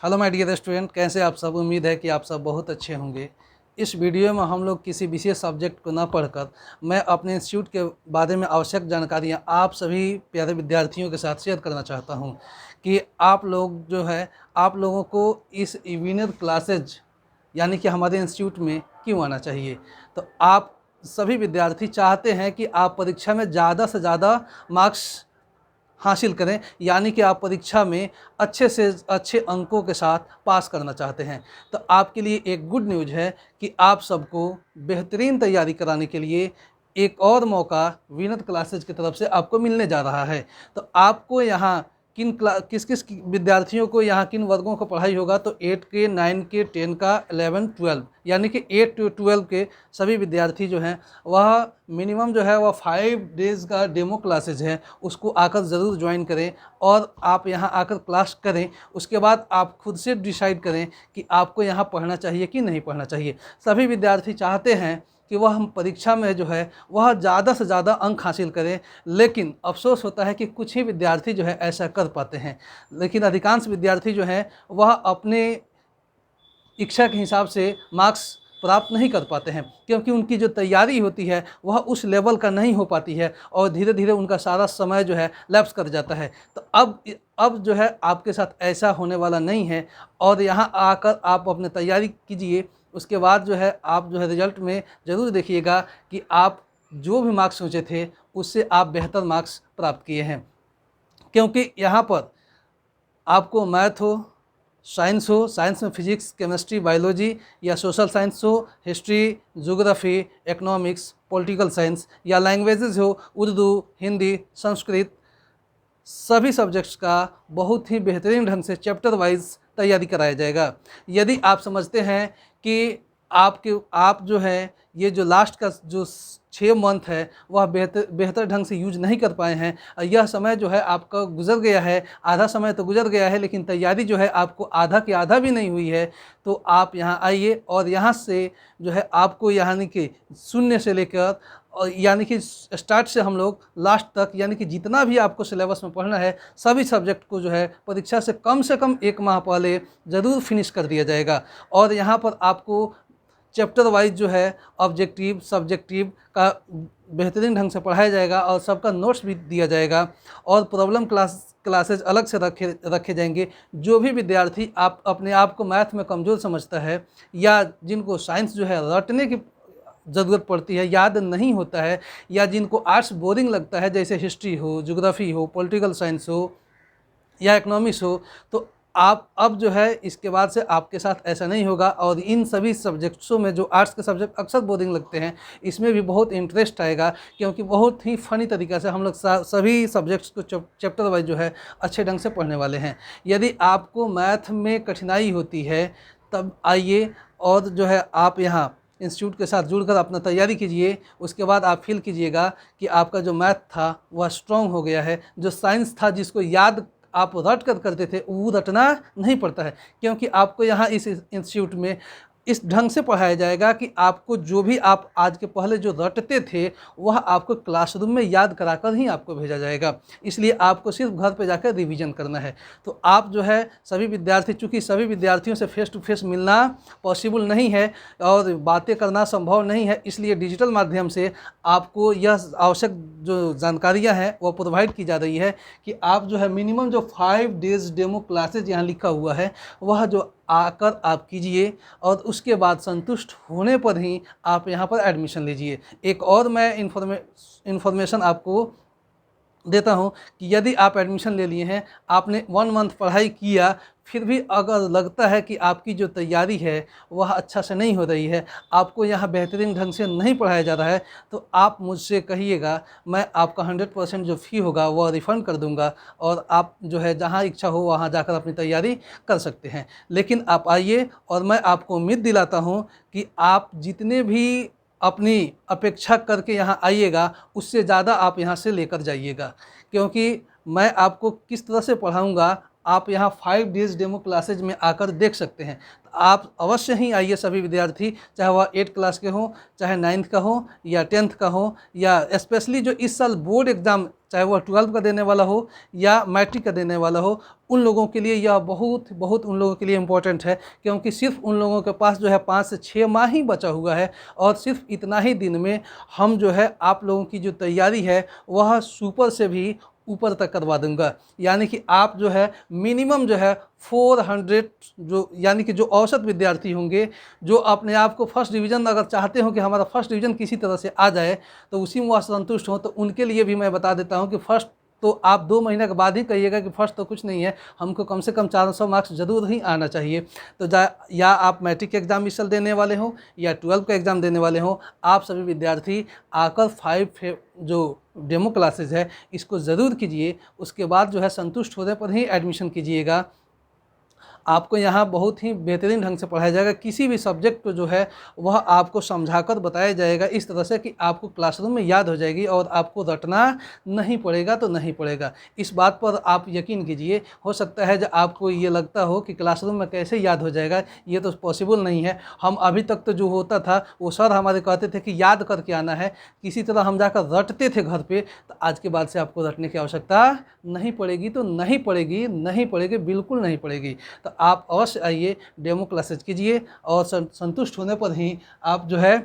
Hello my dear student, कैसे आप सब। उम्मीद है कि आप सब बहुत अच्छे होंगे। इस वीडियो में हम लोग किसी विशेष सब्जेक्ट को न पढ़कर मैं अपने इंस्टीट्यूट के बारे में आवश्यक जानकारियाँ आप सभी प्यारे विद्यार्थियों के साथ शेयर करना चाहता हूँ कि आप लोग जो है आप लोगों को इस इविनिंग क्लासेज यानी कि हमारे इंस्टीट्यूट में क्यों आना चाहिए। तो आप सभी विद्यार्थी चाहते हैं कि आप परीक्षा में ज़्यादा से ज़्यादा मार्क्स हासिल करें, यानी कि आप परीक्षा में अच्छे से अच्छे अंकों के साथ पास करना चाहते हैं। तो आपके लिए एक गुड न्यूज़ है कि आप सबको बेहतरीन तैयारी कराने के लिए एक और मौका विनत क्लासेज की तरफ से आपको मिलने जा रहा है। तो आपको यहाँ किस किस विद्यार्थियों को यहाँ किन वर्गों को पढ़ाई होगा, तो 8 के 9 के 10 का 11 12 यानी कि 8 to 12 के सभी विद्यार्थी जो हैं वह मिनिमम जो है वह 5 डेज़ का डेमो क्लासेज है, उसको आकर ज़रूर ज्वाइन करें और आप यहाँ आकर क्लास करें। उसके बाद आप खुद से डिसाइड करें कि आपको यहाँ पढ़ना चाहिए कि नहीं पढ़ना चाहिए। सभी विद्यार्थी चाहते हैं कि वह हम परीक्षा में जो है वह ज़्यादा से ज़्यादा अंक हासिल करें, लेकिन अफसोस होता है कि कुछ ही विद्यार्थी जो है ऐसा कर पाते हैं। लेकिन अधिकांश विद्यार्थी जो हैं वह अपने इच्छा के हिसाब से मार्क्स प्राप्त नहीं कर पाते हैं, क्योंकि उनकी जो तैयारी होती है वह उस लेवल का नहीं हो पाती है और धीरे धीरे उनका सारा समय जो है लैप्स कर जाता है। तो अब जो है आपके साथ ऐसा होने वाला नहीं है और यहाँ आकर आप अपनी तैयारी कीजिए। उसके बाद जो है आप जो है रिजल्ट में ज़रूर देखिएगा कि आप जो भी मार्क्स सोचे थे उससे आप बेहतर मार्क्स प्राप्त किए हैं, क्योंकि यहाँ पर आपको मैथ हो, साइंस हो, साइंस में फिजिक्स, केमिस्ट्री, बायोलॉजी या सोशल साइंस हो, history, geography, economics, political science या लैंग्वेजेस हो, उर्दू, हिंदी, संस्कृत, सभी सब्जेक्ट्स का बहुत ही बेहतरीन ढंग से चैप्टर वाइज तैयारी कराया जाएगा। यदि आप समझते हैं कि आप जो है ये जो लास्ट का जो 6 मंथ है वह बेहतर ढंग से यूज नहीं कर पाए हैं, यह समय जो है आपका गुजर गया है, आधा समय तो गुजर गया है लेकिन तैयारी जो है आपको आधा की आधा भी नहीं हुई है, तो आप यहाँ आइए और यहाँ से जो है आपको यानी कि शून्य से लेकर और यानी कि स्टार्ट से हम लोग लास्ट तक यानी कि जितना भी आपको सिलेबस में पढ़ना है सभी सब्जेक्ट को जो है परीक्षा से कम 1 माह पहले ज़रूर फिनिश कर दिया जाएगा। और यहाँ पर आपको चैप्टर वाइज जो है ऑब्जेक्टिव सब्जेक्टिव का बेहतरीन ढंग से पढ़ाया जाएगा और सबका नोट्स भी दिया जाएगा और प्रॉब्लम क्लासेज अलग से रखे जाएंगे। जो भी विद्यार्थी आप अपने आप को मैथ में कमज़ोर समझता है या जिनको साइंस जो है रटने की ज़रूरत पड़ती है, याद नहीं होता है, या जिनको आर्ट्स बोरिंग लगता है जैसे हिस्ट्री हो, ज्योग्राफी हो, पॉलिटिकल साइंस हो या इकोनॉमिक्स हो, तो आप अब जो है इसके बाद से आपके साथ ऐसा नहीं होगा। और इन सभी सब्जेक्ट्सों में जो आर्ट्स के सब्जेक्ट अक्सर बोरिंग लगते हैं इसमें भी बहुत इंटरेस्ट आएगा, क्योंकि बहुत ही फ़नी तरीक़ा से हम लोग सभी सब्जेक्ट्स को चैप्टर वाइज जो है अच्छे ढंग से पढ़ने वाले हैं। यदि आपको मैथ में कठिनाई होती है तब आइए और जो है आप यहाँ इंस्टीट्यूट के साथ जुड़कर अपना तैयारी कीजिए। उसके बाद आप फील कीजिएगा कि आपका जो मैथ था वह स्ट्रॉन्ग हो गया है। जो साइंस था जिसको याद आप रट कर करते थे वो रटना नहीं पड़ता है, क्योंकि आपको यहाँ इस इंस्टीट्यूट में इस ढंग से पढ़ाया जाएगा कि आपको जो भी आप आज के पहले जो रटते थे वह आपको क्लासरूम में याद कराकर ही आपको भेजा जाएगा। इसलिए आपको सिर्फ घर पे जाकर रिवीजन करना है। तो आप जो है सभी विद्यार्थी, चूँकि सभी विद्यार्थियों से फेस टू फेस मिलना पॉसिबल नहीं है और बातें करना संभव नहीं है, इसलिए डिजिटल माध्यम से आपको यह आवश्यक जो जानकारियाँ हैं वो प्रोवाइड की जा रही है कि आप जो है मिनिमम जो 5 डेज़ डेमो क्लासेज यहाँ लिखा हुआ है वह जो आकर आप कीजिए और उसके बाद संतुष्ट होने पर ही आप यहाँ पर एडमिशन लीजिए। एक और मैं इन्फॉर्मेशन आपको देता हूँ कि यदि आप एडमिशन ले लिए हैं, आपने 1 मंथ पढ़ाई किया, फिर भी अगर लगता है कि आपकी जो तैयारी है वह अच्छा से नहीं हो रही है, आपको यहाँ बेहतरीन ढंग से नहीं पढ़ाया जा रहा है, तो आप मुझसे कहिएगा, मैं आपका 100% जो फ़ी होगा वह रिफ़ंड कर दूंगा और आप जो है जहाँ इच्छा हो वहाँ जाकर अपनी तैयारी कर सकते हैं। लेकिन आप आइए और मैं आपको उम्मीद दिलाता हूँ कि आप जितने भी अपनी अपेक्षा करके यहाँ आइएगा उससे ज़्यादा आप यहाँ से लेकर जाइएगा, क्योंकि मैं आपको किस तरह से पढ़ाऊँगा आप यहाँ 5 डेज़ डेमो क्लासेज में आकर देख सकते हैं। तो आप अवश्य ही आइए सभी विद्यार्थी, चाहे वह 8 क्लास के हों, चाहे 9th का हो या 10th का हो, या स्पेशली जो इस साल बोर्ड एग्ज़ाम चाहे वह 12 का देने वाला हो या मैट्रिक का देने वाला हो, उन लोगों के लिए यह बहुत बहुत उन लोगों के लिए इम्पोर्टेंट है, क्योंकि सिर्फ उन लोगों के पास जो है 5 से 6 माह ही बचा हुआ है और सिर्फ इतना ही दिन में हम जो है आप लोगों की जो तैयारी है वह सुपर से भी ऊपर तक करवा दूंगा। यानी कि आप जो है मिनिमम जो है 400 जो यानी कि जो औसत विद्यार्थी होंगे, जो अपने आप को फर्स्ट डिवीज़न अगर चाहते हो कि हमारा फर्स्ट डिवीज़न किसी तरह से आ जाए तो उसी में वह संतुष्ट हो, तो उनके लिए भी मैं बता देता हूं कि फर्स्ट तो आप 2 महीने के बाद ही कहिएगा कि फर्स्ट तो कुछ नहीं है, हमको कम से कम 400 मार्क्स ज़रूर ही आना चाहिए। तो या आप मैट्रिक एग्ज़ाम इस साल देने वाले हों या 12 का एग्ज़ाम देने वाले हों, आप सभी विद्यार्थी आकर 5 जो डेमो क्लासेज है इसको ज़रूर कीजिए। उसके बाद जो है संतुष्ट होने पर ही एडमिशन कीजिएगा। आपको यहाँ बहुत ही बेहतरीन ढंग से पढ़ाया जाएगा। किसी भी सब्जेक्ट को जो है वह आपको समझाकर बताया जाएगा इस तरह से कि आपको क्लासरूम में याद हो जाएगी और आपको रटना नहीं पड़ेगा तो नहीं पड़ेगा। इस बात पर आप यकीन कीजिए। हो सकता है जब आपको ये लगता हो कि क्लासरूम में कैसे याद हो जाएगा, ये तो पॉसिबल नहीं है। हम अभी तक तो जो होता था वो सर हमारे कहते थे कि याद करके आना है, किसी तरह हम जाकर रटते थे घर पे। तो आज के बाद से आपको रटने की आवश्यकता नहीं पड़ेगी, तो नहीं पड़ेगी, नहीं पड़ेगी, बिल्कुल नहीं पड़ेगी। तो आप अवश्य आइए, डेमो क्लासेज कीजिए और संतुष्ट होने पर ही आप जो है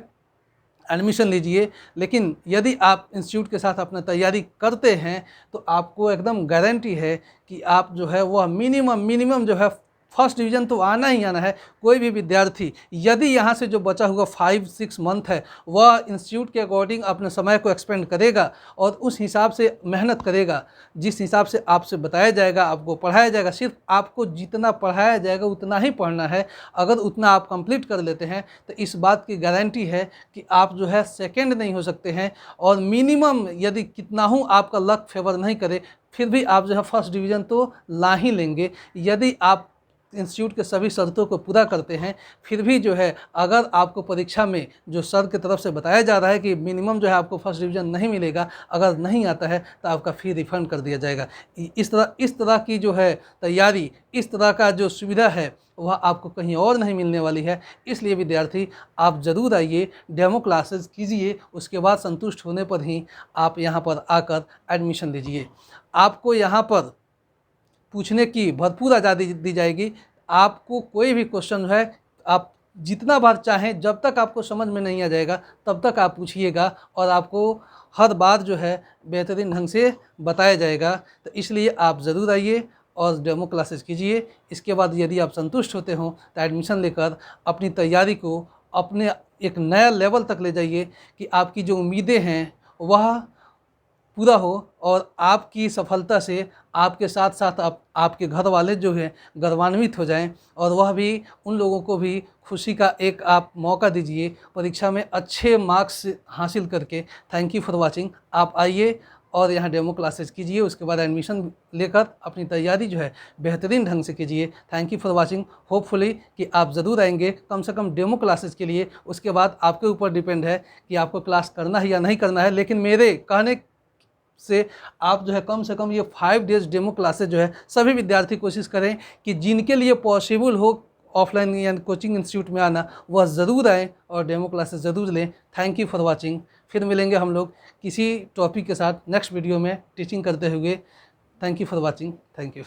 एडमिशन लीजिए। लेकिन यदि आप इंस्टीट्यूट के साथ अपना तैयारी करते हैं तो आपको एकदम गारंटी है कि आप जो है वह मिनिमम जो है फर्स्ट डिवीज़न तो आना ही आना है। कोई भी विद्यार्थी यदि यहाँ से जो बचा हुआ 5-6 मंथ है वह इंस्टीट्यूट के अकॉर्डिंग अपने समय को एक्सपेंड करेगा और उस हिसाब से मेहनत करेगा, जिस हिसाब से आपसे बताया जाएगा, आपको पढ़ाया जाएगा, सिर्फ आपको जितना पढ़ाया जाएगा उतना ही पढ़ना है। अगर उतना आप कंप्लीट कर लेते हैं तो इस बात की गारंटी है कि आप जो है सेकेंड नहीं हो सकते हैं। और मिनिमम यदि कितना हूँ आपका लक फेवर नहीं करे फिर भी आप जो है फर्स्ट डिवीज़न तो ला ही लेंगे। यदि आप इंस्टीट्यूट के सभी शर्तों को पूरा करते हैं, फिर भी जो है अगर आपको परीक्षा में जो सर की तरफ से बताया जा रहा है कि मिनिमम जो है आपको फर्स्ट डिवीज़न नहीं मिलेगा, अगर नहीं आता है तो आपका फ़ी रिफ़ंड कर दिया जाएगा। इस तरह की जो है तैयारी, इस तरह का जो सुविधा है वह आपको कहीं और नहीं मिलने वाली है। इसलिए विद्यार्थी आप ज़रूर आइए, डेमो क्लासेस कीजिए, उसके बाद संतुष्ट होने पर ही आप यहाँ पर आकर एडमिशन लीजिए। आपको यहाँ पर पूछने की भरपूर आज़ादी दी जाएगी। आपको कोई भी क्वेश्चन है आप जितना बार चाहें, जब तक आपको समझ में नहीं आ जाएगा तब तक आप पूछिएगा और आपको हर बार जो है बेहतरीन ढंग से बताया जाएगा। तो इसलिए आप ज़रूर आइए और डेमो क्लासेस कीजिए। इसके बाद यदि आप संतुष्ट होते हो तो एडमिशन लेकर अपनी तैयारी को अपने एक नया लेवल तक ले जाइए कि आपकी जो उम्मीदें हैं वह पूरा हो और आपकी सफलता से आपके साथ साथ आपके घर वाले जो हैं गौरवान्वित हो जाएं और वह भी उन लोगों को भी खुशी का एक आप मौका दीजिए परीक्षा में अच्छे मार्क्स हासिल करके। Thank you for watching. आप आइए और यहाँ डेमो क्लासेस कीजिए, उसके बाद एडमिशन लेकर अपनी तैयारी जो है बेहतरीन ढंग से कीजिए। Thank you for watching. Hopefully कि आप ज़रूर आएंगे कम से कम डेमो क्लासेस के लिए। उसके बाद आपके ऊपर डिपेंड है कि आपको क्लास करना है या नहीं करना है। लेकिन मेरे कहने से आप जो है कम से कम ये 5 डेज़ डेमो क्लासेस जो है सभी विद्यार्थी कोशिश करें कि जिनके लिए पॉसिबल हो ऑफलाइन या कोचिंग इंस्टीट्यूट में आना वह ज़रूर आएँ और डेमो क्लासेस ज़रूर लें। Thank you for watching. फिर मिलेंगे हम लोग किसी टॉपिक के साथ नेक्स्ट वीडियो में टीचिंग करते हुए। Thank you for watching. Thank you.